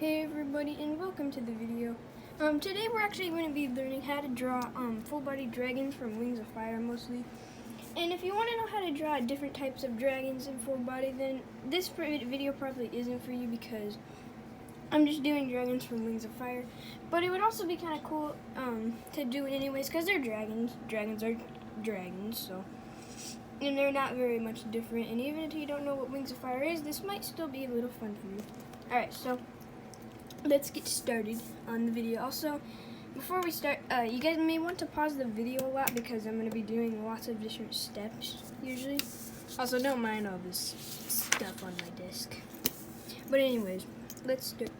Hey everybody, and welcome to the video. Today we're actually going to be learning how to draw full-body dragons from Wings of Fire mostly. And if you want to know how to draw different types of dragons in full body, then this video probably isn't for you because I'm just doing dragons from Wings of Fire. But it would also be kind of cool to do it anyways because they're dragons. Dragons are dragons, so. And they're not very much different. And even if you don't know what Wings of Fire is, this might still be a little fun for you. Alright, so let's get started on the video. Also, before we start, you guys may want to pause the video a lot because I'm going to be doing lots of different steps usually. Also, don't mind all this stuff on my desk. But anyways, let's start.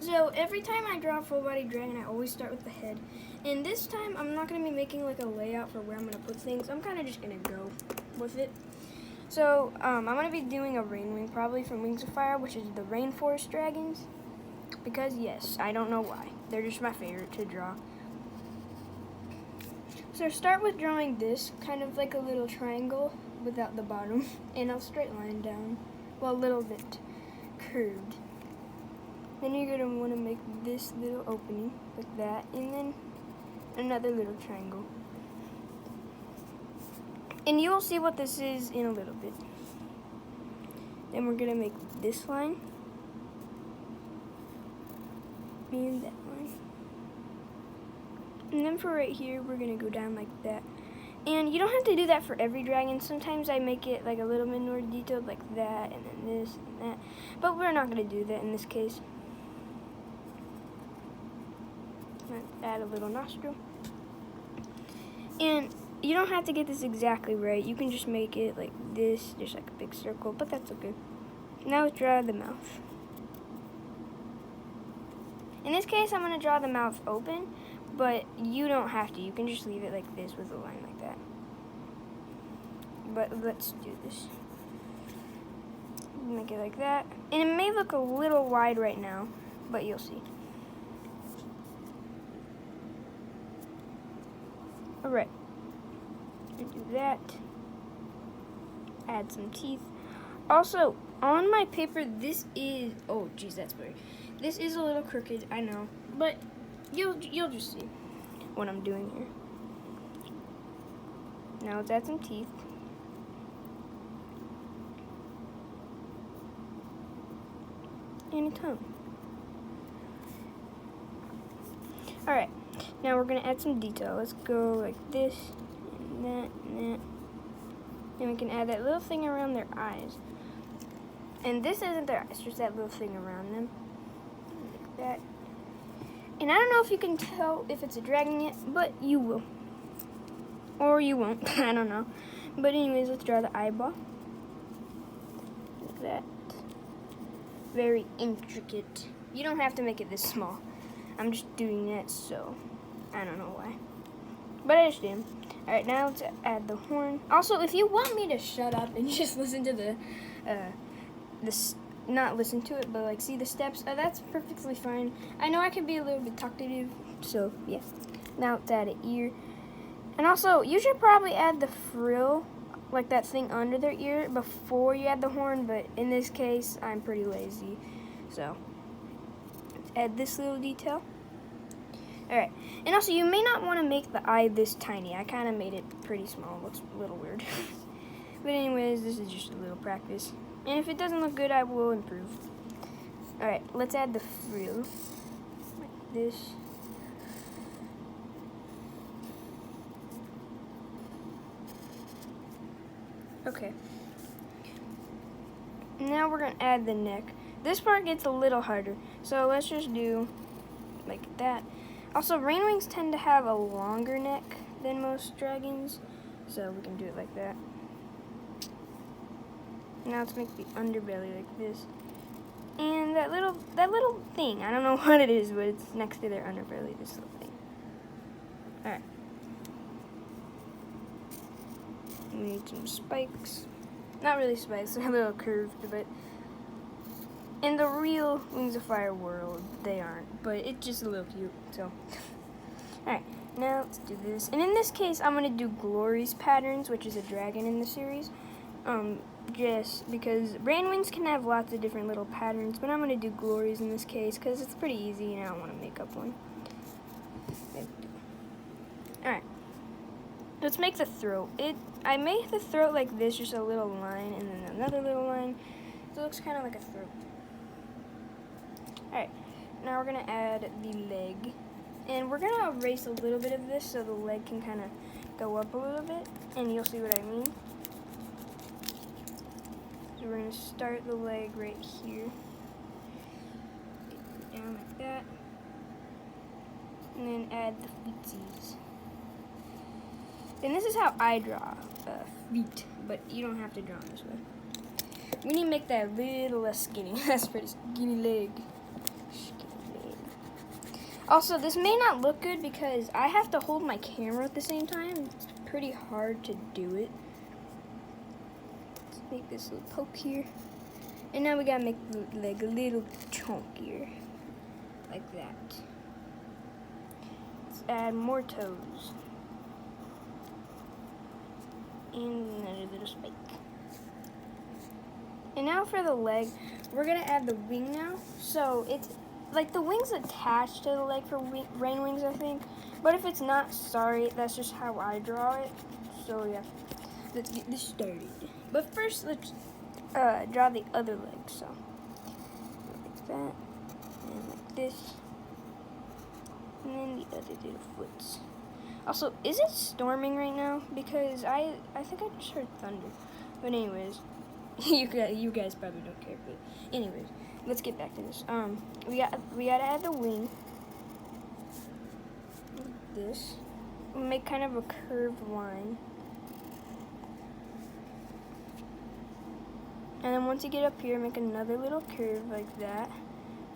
So every time I draw a full body dragon, I always start with the head. And this time, I'm not going to be making like a layout for where I'm going to put things. I'm kind of just going to go with it. So, I'm going to be doing a rain wing, probably from Wings of Fire, which is the rainforest dragons. Because, yes, I don't know why. They're just my favorite to draw. So, start with drawing this, kind of like a little triangle without the bottom. And I'll straight line down, well, a little bit curved. Then you're going to want to make this little opening, like that, and then another little triangle. And you'll see what this is in a little bit. Then we're going to make this line. And that line. And then for right here, we're going to go down like that. And you don't have to do that for every dragon. Sometimes I make it like a little bit more detailed like that, and then this and that. But we're not going to do that in this case. Let's add a little nostril. And you don't have to get this exactly right. You can just make it like this, just like a big circle, but that's okay. Now let's draw the mouth. In this case, I'm going to draw the mouth open, but you don't have to. You can just leave it like this with a line like that. But let's do this. Make it like that. And it may look a little wide right now, but you'll see. Alright. Do that. Add some teeth. Also, on my paper, this is, oh geez, that's weird. This is a little crooked, I know, but you'll just see what I'm doing here. Now let's add some teeth. And a tongue. Alright, now we're gonna add some detail. Let's go like this. That and that. And we can add that little thing around their eyes. And this isn't their eyes, just that little thing around them. Like that. And I don't know if you can tell if it's a dragon yet, but you will. Or you won't, I don't know. But anyways, let's draw the eyeball. Like that. Very intricate. You don't have to make it this small. I'm just doing that, so I don't know why. But I just did. Alright, now let's add the horn. Also, if you want me to shut up and just listen to not listen to it, but like see the steps, that's perfectly fine. I know I can be a little bit talkative, so yeah. Now let's add an ear. And also, you should probably add the frill, like that thing under their ear, before you add the horn, but in this case, I'm pretty lazy. So, let's add this little detail. Alright, and also you may not want to make the eye this tiny. I kind of made it pretty small. It looks a little weird. But anyways, this is just a little practice. And if it doesn't look good, I will improve. Alright, let's add the frill. Like this. Okay. Now we're going to add the neck. This part gets a little harder. So let's just do like that. Also, rain wings tend to have a longer neck than most dragons, so we can do it like that. Now let's make the underbelly like this. And that little thing, I don't know what it is, but it's next to their underbelly, this little thing. Alright. We need some spikes. Not really spikes, they're a little curved, but in the real Wings of Fire world, they aren't, but it's just a little cute, so. Alright, now let's do this. And in this case, I'm going to do Glory's patterns, which is a dragon in the series. just because rain wings can have lots of different little patterns, but I'm going to do glories in this case because it's pretty easy and I don't want to make up one. Alright, let's make the throat. I make the throat like this, just a little line and then another little line, so it looks kind of like a throat. Alright, now we're going to add the leg, and we're going to erase a little bit of this so the leg can kind of go up a little bit, and you'll see what I mean. So we're going to start the leg right here, down like that, and then add the feetsies. And this is how I draw feet, but you don't have to draw them this way. We need to make that a little less skinny. That's pretty skinny leg. Also, this may not look good because I have to hold my camera at the same time. It's pretty hard to do it. Let's make this little poke here. And now we gotta make the leg a little chunkier, like that. Let's add more toes. And another little spike. And now for the leg, we're gonna add the wing now. So it's like the wing's attached to the leg for rain wings, I think. But if it's not, sorry, that's just how I draw it. So yeah, let's get this started. But first, let's draw the other leg. So like that, and like this, and then the other little foots. Also, is it storming right now? Because I think I just heard thunder. But anyways, you guys probably don't care. But anyways, let's get back to this. We gotta add the wing. Like this. We'll make kind of a curved line. And then once you get up here, make another little curve like that.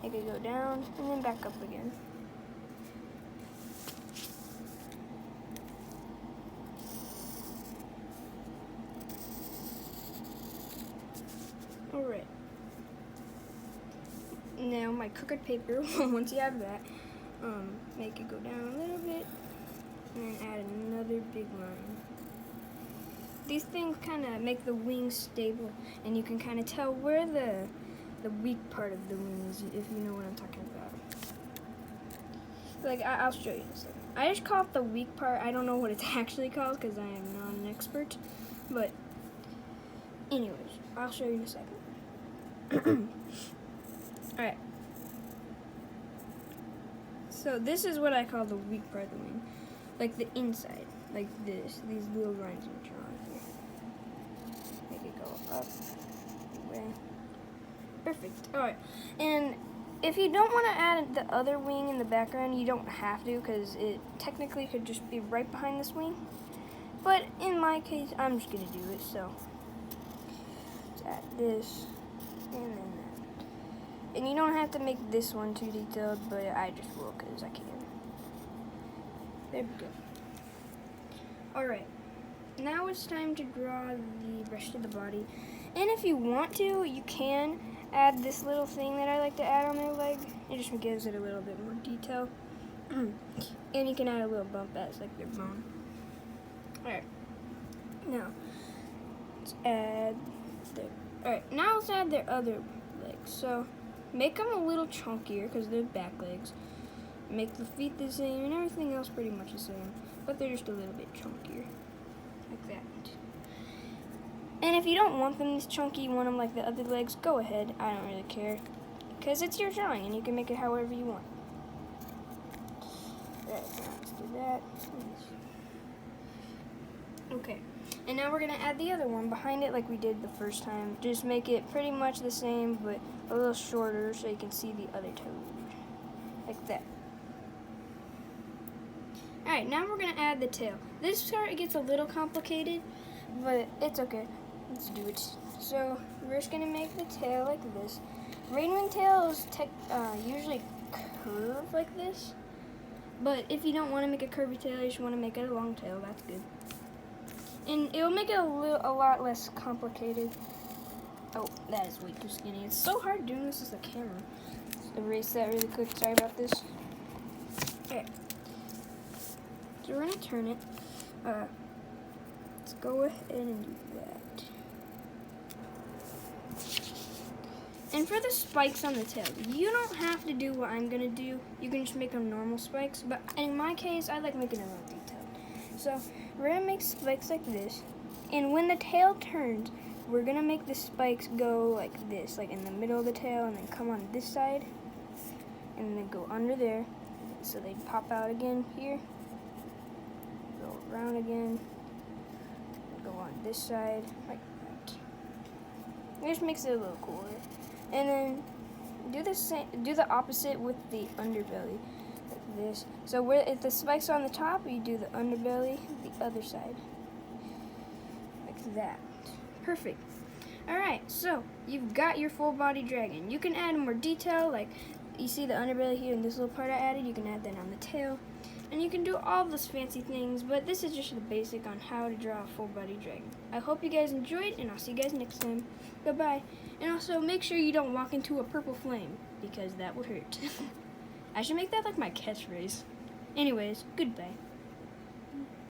Make it go down and then back up again. Alright. Now my crooked paper, once you have that, make it go down a little bit, and then add another big line. These things kind of make the wings stable, and you can kind of tell where the weak part of the wing is, if you know what I'm talking about. Like, I'll show you in a second. I just call it the weak part. I don't know what it's actually called, because I am not an expert, but anyways, I'll show you in a second. Alright. So this is what I call the weak part of the wing. Like the inside. Like this. These little lines I'm drawing here. Make it go up. Away. Perfect. Alright. And if you don't want to add the other wing in the background, you don't have to, because it technically could just be right behind this wing. But in my case, I'm just going to do it, so let's add this. And then that. And you don't have to make this one too detailed, but I just will because I can. There we go. Alright, now it's time to draw the rest of the body. And if you want to, you can add this little thing that I like to add on their leg. It just gives it a little bit more detail. And you can add a little bump as like their bone. Alright, now let's add their... Alright, now let's add their other legs. So, make them a little chunkier because they're back legs. Make the feet the same and everything else pretty much the same, but they're just a little bit chunkier. Like that. And if you don't want them this chunky, you want them like the other legs, go ahead. I don't really care. Because it's your drawing and you can make it however you want. Alright, let's do that. Okay. And now we're going to add the other one behind it like we did the first time. Just make it pretty much the same, but a little shorter so you can see the other toes. Like that. Alright, now we're going to add the tail. This part gets a little complicated, but it's okay. Let's do it. So, we're just going to make the tail like this. Rainwing tails usually curve like this. But if you don't want to make a curvy tail, you just want to make it a long tail, that's good. And it'll make it a lot less complicated. Oh, that is way too skinny. It's so hard doing this as a camera. Let's erase that really quick. Sorry about this. Okay. So we're going to turn it. Let's go ahead and do that. And for the spikes on the tail, you don't have to do what I'm gonna do. You can just make them normal spikes, but in my case, I like making them a little detailed. So we're gonna make spikes like this, and when the tail turns, we're gonna make the spikes go like this, like in the middle of the tail, and then come on this side, and then go under there, so they pop out again here, go around again, go on this side, like that. It just makes it a little cooler. And then do the opposite with the underbelly, like this. So if the spikes are on the top, you do the underbelly the other side, like that. Perfect. Alright, so you've got your full body dragon. You can add more detail, like you see the underbelly here and this little part I added, you can add that on the tail. And you can do all those fancy things, but this is just the basic on how to draw a full body dragon. I hope you guys enjoyed, and I'll see you guys next time. Goodbye. And also make sure you don't walk into a purple flame, because that would hurt. I should make that like my catchphrase. Anyways, goodbye.